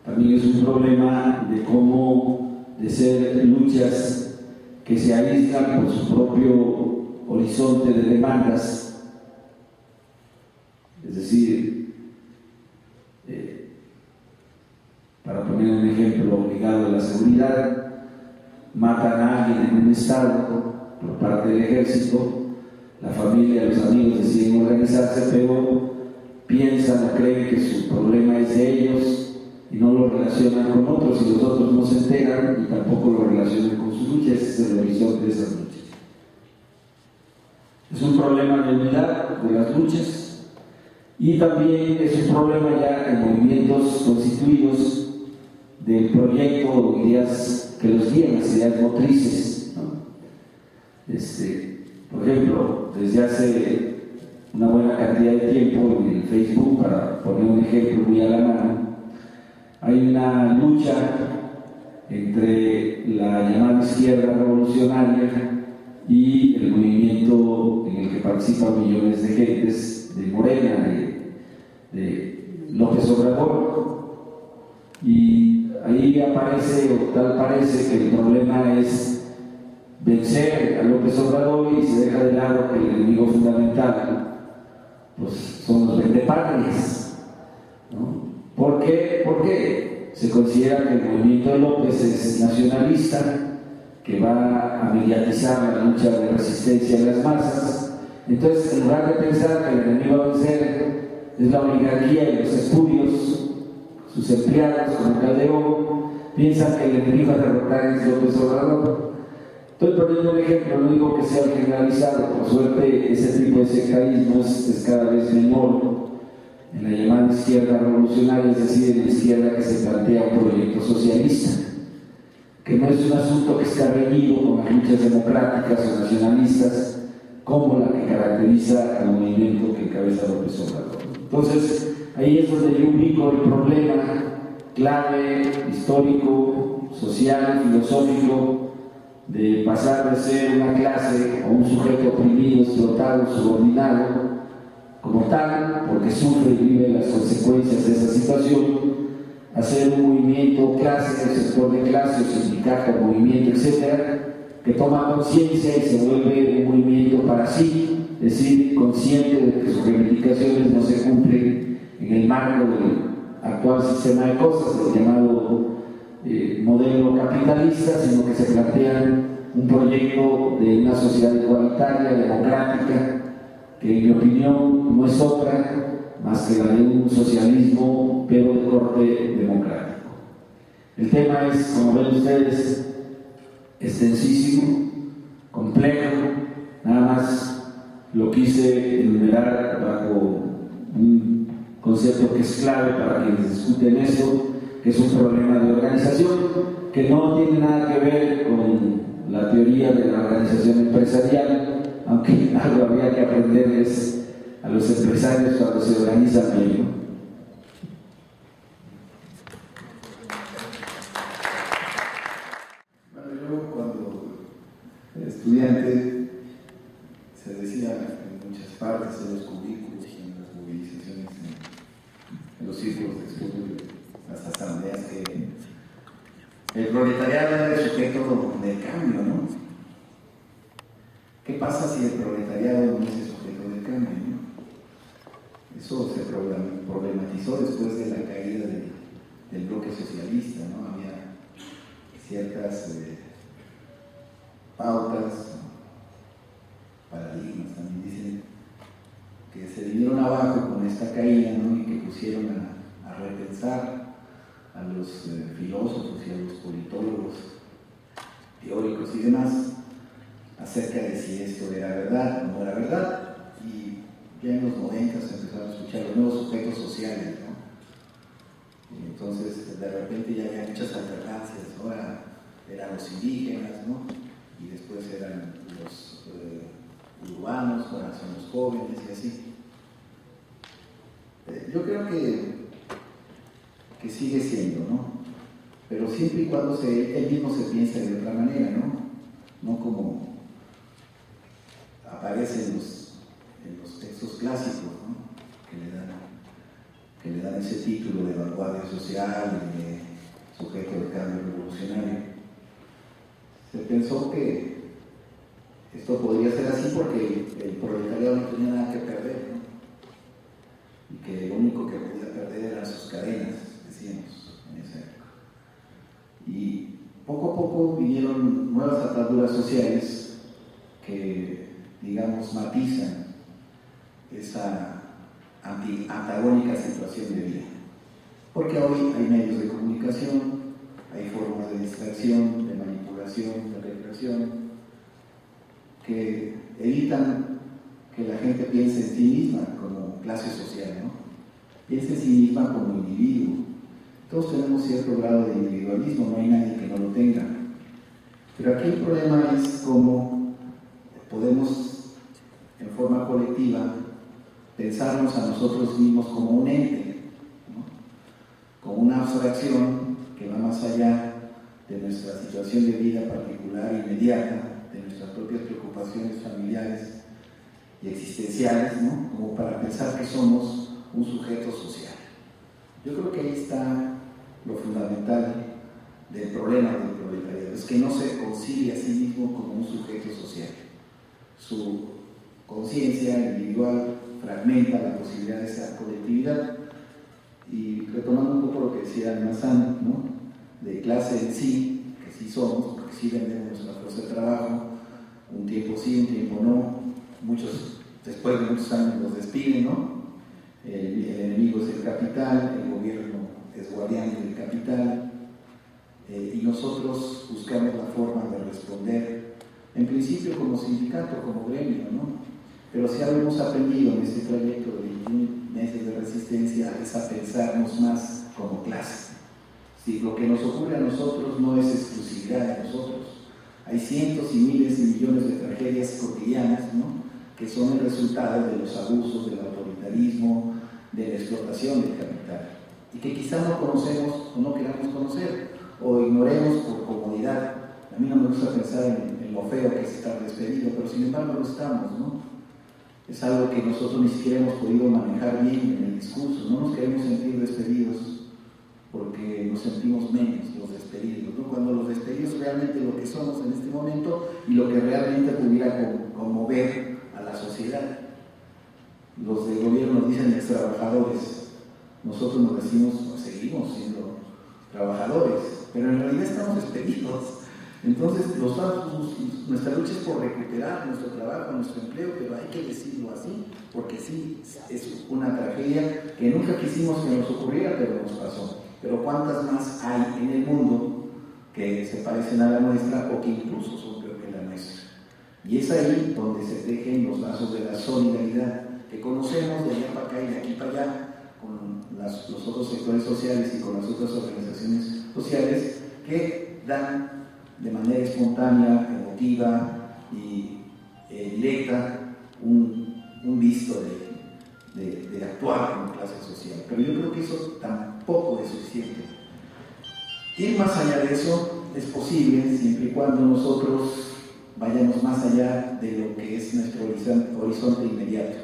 también es un problema de cómo, de ser luchas que se aíslan por su propio horizonte de demandas. Es decir, para poner un ejemplo ligado a la seguridad, matan a alguien en un estado por parte del ejército, la familia, los amigos deciden organizarse, pero piensan o creen que su problema es de ellos y no lo relacionan con otros, y los otros no se enteran y tampoco lo relacionan con sus luchas. Ese es el horizonte de esas luchas. Es un problema de unidad de las luchas y también es un problema ya en movimientos constituidos del proyecto, ideas que los guían, las ideas motrices, ¿no? Por ejemplo, desde hace una buena cantidad de tiempo en el Facebook, para poner un ejemplo muy a la mano, hay una lucha entre la llamada izquierda revolucionaria y el movimiento en el que participan millones de gentes de Morena, de López Obrador. Y ahí aparece, o tal parece, que el problema es vencer a López Obrador y se deja de lado que el enemigo fundamental pues son los vendepatrias, ¿no? ¿Por qué? Porque se considera que el movimiento de López es nacionalista, que va a mediatizar la lucha de resistencia de las masas. Entonces, en lugar de pensar que el enemigo a vencer es la oligarquía y los estudios, sus empleados como Calderón, piensan que el enemigo a derrotar es López Obrador. Estoy poniendo un ejemplo, no digo que sea generalizado, por suerte ese tipo de sectarismo es cada vez menor en la llamada izquierda revolucionaria, es decir, en la izquierda que se plantea un proyecto socialista, que no es un asunto que esté reñido con las luchas democráticas o nacionalistas como la que caracteriza al movimiento que encabeza López Obrador. Entonces, ahí es donde yo ubico el problema clave, histórico, social, filosófico, de pasar de ser una clase o un sujeto oprimido, explotado, subordinado, como tal, porque sufre y vive las consecuencias de esa situación, a ser un movimiento clase, un sector de clase, un sindicato, movimiento, etcétera, que toma conciencia y se vuelve un movimiento para sí, es decir, consciente de que sus reivindicaciones no se cumplen en el marco del actual sistema de cosas, el llamado modelo capitalista, sino que se plantean un proyecto de una sociedad igualitaria, democrática, que en mi opinión no es otra más que la de un socialismo, pero de corte democrático. El tema es, como ven ustedes, extensísimo, complejo, nada más lo quise enumerar bajo un concepto que es clave para quienes discuten esto, que es un problema de organización, que no tiene nada que ver con la teoría de la organización empresarial, aunque algo habría que aprenderles a los empresarios cuando se organizan ello. Bueno, yo cuando era estudiante se decía en muchas partes, en los cubículos, en las movilizaciones, en los círculos de estudio, las asambleas, que el proletariado era el sujeto del cambio, ¿no? ¿Qué pasa si el proletariado no es el sujeto del cambio, ¿no? Eso se problematizó después de la caída del bloque socialista, ¿no? Había ciertas pautas, paradigmas, también dicen, que se vinieron abajo con esta caída, ¿no? Y que pusieron a repensar a los filósofos y a los politólogos, teóricos y demás, acerca de si esto era verdad o no era verdad. Y ya en los 90 se empezaron a escuchar los nuevos sujetos sociales, ¿no? Y entonces de repente ya había muchas alternancias. Ahora eran los indígenas, ¿no? Y después eran los urbanos, ahora son los jóvenes y así. Yo creo que sigue siendo, ¿no? Pero siempre y cuando él mismo se piensa de otra manera, ¿no? No como aparece en los textos clásicos, ¿no? que le dan ese título de vanguardia social y de sujeto de cambio revolucionario. Se pensó que esto podría ser así porque el proletariado no tenía nada que perder, ¿no? Y que lo único que podía perder eran sus cadenas, decíamos en esa época. Y poco a poco vinieron nuevas ataduras sociales que, digamos, matizan esa antagónica situación de vida. Porque hoy hay medios de comunicación, hay formas de distracción, de manipulación, de recreación, que evitan que la gente piense en sí misma como clase social, ¿no? Piense en sí misma como individuo. Todos tenemos cierto grado de individualismo, no hay nadie que no lo tenga. Pero aquí el problema es cómo podemos, en forma colectiva, pensarnos a nosotros mismos como un ente, ¿no? Como una abstracción que va más allá de nuestra situación de vida particular e inmediata, de nuestras propias preocupaciones familiares y existenciales, ¿no? Como para pensar que somos un sujeto social. Yo creo que ahí está lo fundamental del problema del proletariado, es que no se concibe a sí mismo como un sujeto social. Su conciencia individual fragmenta la posibilidad de esa colectividad Y retomando un poco lo que decía Almazán, ¿no? De clase en sí, que sí somos, porque sí vendemos nuestra fuerza de trabajo, un tiempo sí, un tiempo no, muchos, después de muchos años los despiden, ¿no? El enemigo es el capital, el gobierno es guardián del capital, y nosotros buscamos la forma de responder, en principio como sindicato, como gremio, ¿no? Pero si algo hemos aprendido en este trayecto de 21 meses de resistencia es a pensarnos más como clase. Si lo que nos ocurre a nosotros no es exclusividad de nosotros, hay cientos y miles y millones de tragedias cotidianas, ¿no? Que son el resultado de los abusos, del autoritarismo, de la explotación del capital, y que quizá no conocemos o no queramos conocer, o ignoremos por comodidad. A mí no me gusta pensar en lo feo que es estar despedido, pero sin embargo lo estamos, ¿no? Es algo que nosotros ni siquiera hemos podido manejar bien en el discurso. No nos queremos sentir despedidos porque nos sentimos menos los despedidos, ¿no? Cuando los despedidos realmente lo que somos en este momento y lo que realmente pudiera conmover a la sociedad. Los del gobierno nos dicen extrabajadores, nosotros nos decimos, seguimos siendo trabajadores, pero en realidad estamos despedidos. Entonces, nuestra lucha es por recuperar nuestro trabajo, nuestro empleo, pero hay que decirlo así, porque sí, es una tragedia que nunca quisimos que nos ocurriera, pero nos pasó. Pero ¿cuántas más hay en el mundo que se parecen a la nuestra o que incluso son peor que la nuestra? Y es ahí donde se tejen los lazos de la solidaridad que conocemos de allá para acá y de aquí para allá, con los otros sectores sociales y con las otras organizaciones sociales que dan de manera espontánea, emotiva y directa un visto de actuar como clase social. Pero yo creo que eso tampoco es suficiente. Ir más allá de eso es posible siempre y cuando nosotros vayamos más allá de lo que es nuestro horizonte inmediato.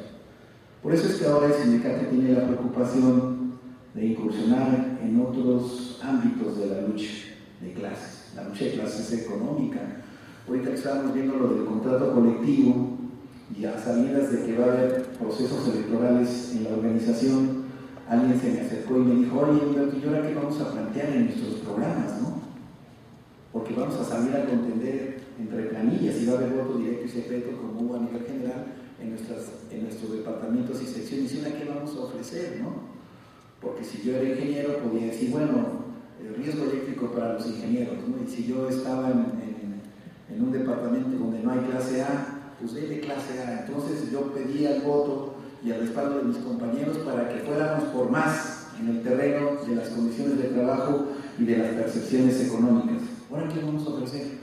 Por eso es que ahora el sindicato tiene la preocupación de incursionar en otros ámbitos de la lucha de clases. La lucha de clases económica. Ahorita que estábamos viendo lo del contrato colectivo, y a sabiendas de que va a haber procesos electorales en la organización, alguien se me acercó y me dijo, oye, ¿y ahora qué vamos a plantear en nuestros programas, no? Porque vamos a salir a contender entre planillas y va a haber voto directo y secreto como hubo a nivel general en nuestros departamentos y secciones. ¿Y ahora qué vamos a ofrecer, no? Porque si yo era ingeniero podía decir, bueno, el riesgo eléctrico para los ingenieros, ¿no? Y si yo estaba en un departamento donde no hay clase A, pues de clase A. Entonces yo pedía el voto y el respaldo de mis compañeros para que fuéramos por más en el terreno de las condiciones de trabajo y de las percepciones económicas. ¿Ahora qué vamos a ofrecer?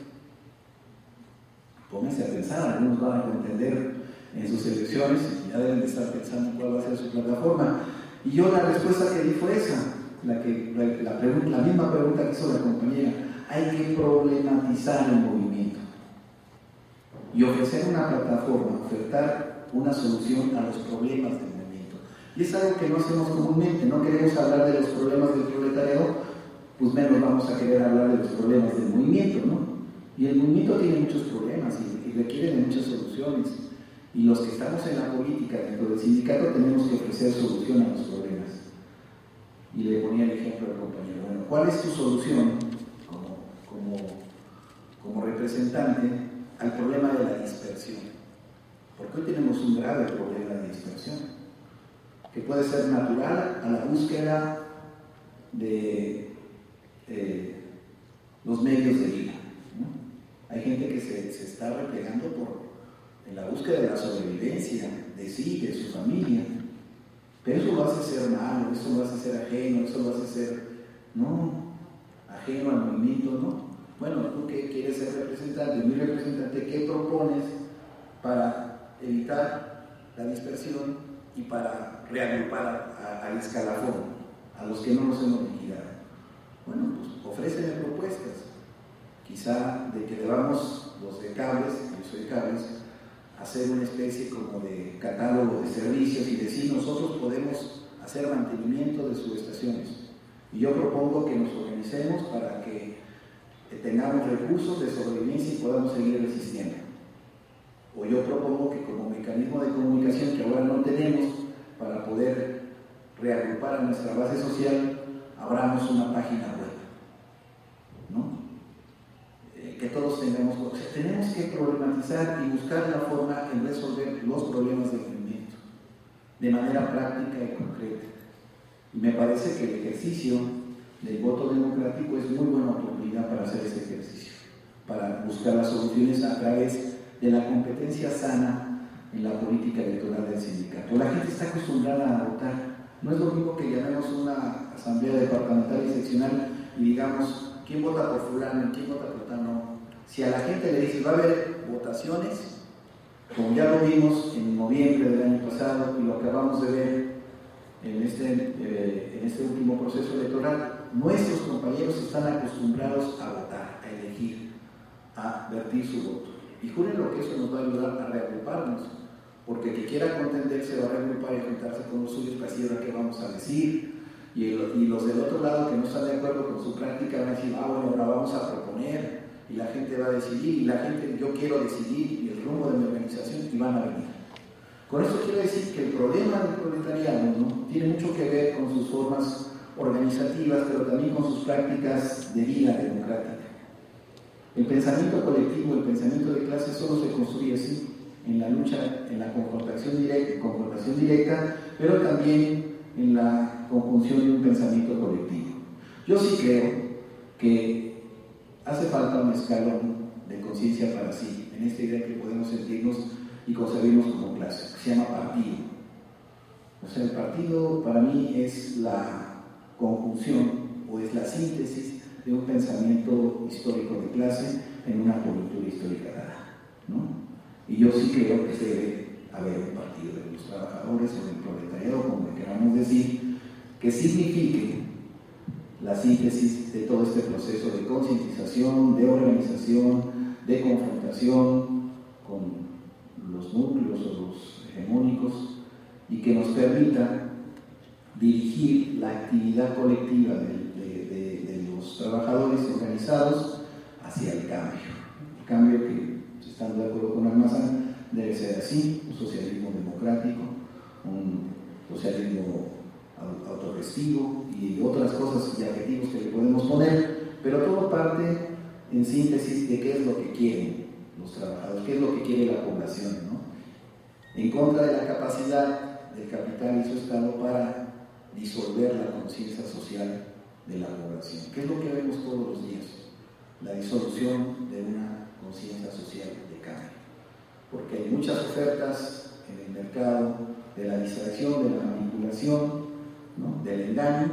Pónganse a pensar, algunos van a contender en sus elecciones y ya deben de estar pensando en cuál va a ser su plataforma. Y yo la respuesta que di fue esa. La misma pregunta que hizo la compañera. Hay que problematizar el movimiento y ofrecer una plataforma, ofertar una solución a los problemas del movimiento. Y es algo que no hacemos comúnmente. No queremos hablar de los problemas del proletariado, pues menos vamos a querer hablar de los problemas del movimiento, ¿no? Y el movimiento tiene muchos problemas y requiere de muchas soluciones. Y los que estamos en la política, dentro del sindicato, tenemos que ofrecer solución a los problemas. Y le ponía el ejemplo al compañero. Bueno, ¿cuál es tu solución como representante al problema de la dispersión? Porque hoy tenemos un grave problema de dispersión, que puede ser natural a la búsqueda de los medios de vida, ¿no? Hay gente que se está replegando en la búsqueda de la sobrevivencia de sí y de su familia. Pero eso lo hace ser malo, eso lo hace ser ajeno, eso lo hace ser, no, ajeno al movimiento, ¿no? Bueno, tú que quieres ser representante, mi representante, ¿qué propones para evitar la dispersión y para reagrupar al escalafón, a los que no nos hemos liquidado? Bueno, pues ofréceme propuestas, quizá de que debamos los de cables, yo soy cables, hacer una especie como de catálogo de servicios y decir nosotros podemos hacer mantenimiento de subestaciones. Y yo propongo que nos organicemos para que tengamos recursos de sobrevivencia y podamos seguir resistiendo. O yo propongo que como mecanismo de comunicación que ahora no tenemos para poder reagrupar a nuestra base social, abramos una página web, ¿no? Que todos tengamos, o sea, tenemos que problematizar y buscar la forma en resolver los problemas del movimiento de manera práctica y concreta. Y me parece que el ejercicio del voto democrático es muy buena oportunidad para hacer ese ejercicio, para buscar las soluciones a través de la competencia sana en la política electoral del sindicato. La gente está acostumbrada a votar. No es lo mismo que llamemos una asamblea departamental y seccional y digamos quién vota por fulano y quién vota por tal. No. Si a la gente le dice va a haber votaciones, como ya lo vimos en noviembre del año pasado y lo acabamos de ver en este último proceso electoral, nuestros compañeros están acostumbrados a votar, a elegir, a vertir su voto. Y juren lo que eso nos va a ayudar a reagruparnos, porque el que quiera contenderse va a reagrupar y juntarse con los suyos para decir qué vamos a decir. Y los del otro lado que no están de acuerdo con su práctica van a decir, bueno, ahora vamos a proponer, y la gente va a decidir, y la gente, yo quiero decidir, y el rumbo de mi organización, y van a venir. Con esto quiero decir que el problema del proletariado, ¿no?, tiene mucho que ver con sus formas organizativas, pero también con sus prácticas de vida democrática. El pensamiento colectivo, el pensamiento de clase solo se construye así, en la lucha, en la confrontación directa, pero también en la conjunción de un pensamiento colectivo. Yo sí creo que hace falta un escalón de conciencia para sí, en esta idea que podemos sentirnos y concebirnos como clase, que se llama partido. O sea, el partido para mí es la conjunción o es la síntesis de un pensamiento histórico de clase en una coyuntura histórica dada, ¿no? Y yo sí creo que debe haber un partido de los trabajadores o del proletariado, como le queramos decir, que signifique la síntesis de todo este proceso de concientización, de organización, de confrontación con los núcleos o los hegemónicos, y que nos permita dirigir la actividad colectiva de los trabajadores organizados hacia el cambio que, si están de acuerdo con Almazán, debe ser así: un socialismo democrático, un socialismo autogestivo y otras cosas y adjetivos que le podemos poner, pero todo parte en síntesis de qué es lo que quieren los trabajadores, qué es lo que quiere la población, ¿no? En contra de la capacidad del capital y su Estado para disolver la conciencia social de la población. ¿Qué es lo que vemos todos los días? La disolución de una conciencia social de cambio. Porque hay muchas ofertas en el mercado de la distracción, de la manipulación, ¿no?, del engaño,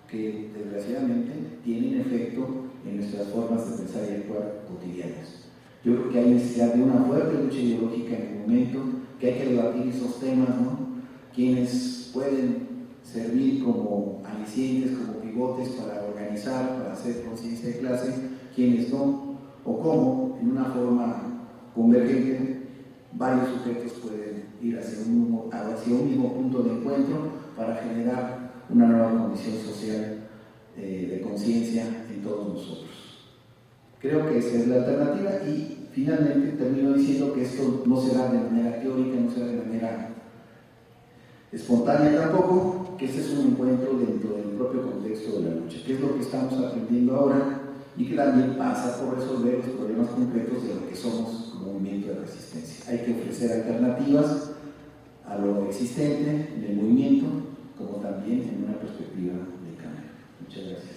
que desgraciadamente tienen efecto en nuestras formas de pensar y actuar cotidianas. Yo creo que hay necesidad de una fuerte lucha ideológica en el momento, que hay que debatir esos temas, ¿no? Quienes pueden servir como alicientes, como pivotes para organizar, para hacer conciencia de clase, quienes no, o cómo, en una forma convergente, varios sujetos pueden ir hacia un mismo punto de encuentro para generar una nueva condición social de conciencia en todos nosotros. Creo que esa es la alternativa, y finalmente termino diciendo que esto no será de manera teórica, no será de manera espontánea tampoco, que este es un encuentro dentro del propio contexto de la lucha, que es lo que estamos aprendiendo ahora y que también pasa por resolver los problemas concretos de lo que somos como movimiento de resistencia. Hay que ofrecer alternativas a lo existente en el movimiento, como también en una perspectiva de cambio. Muchas gracias.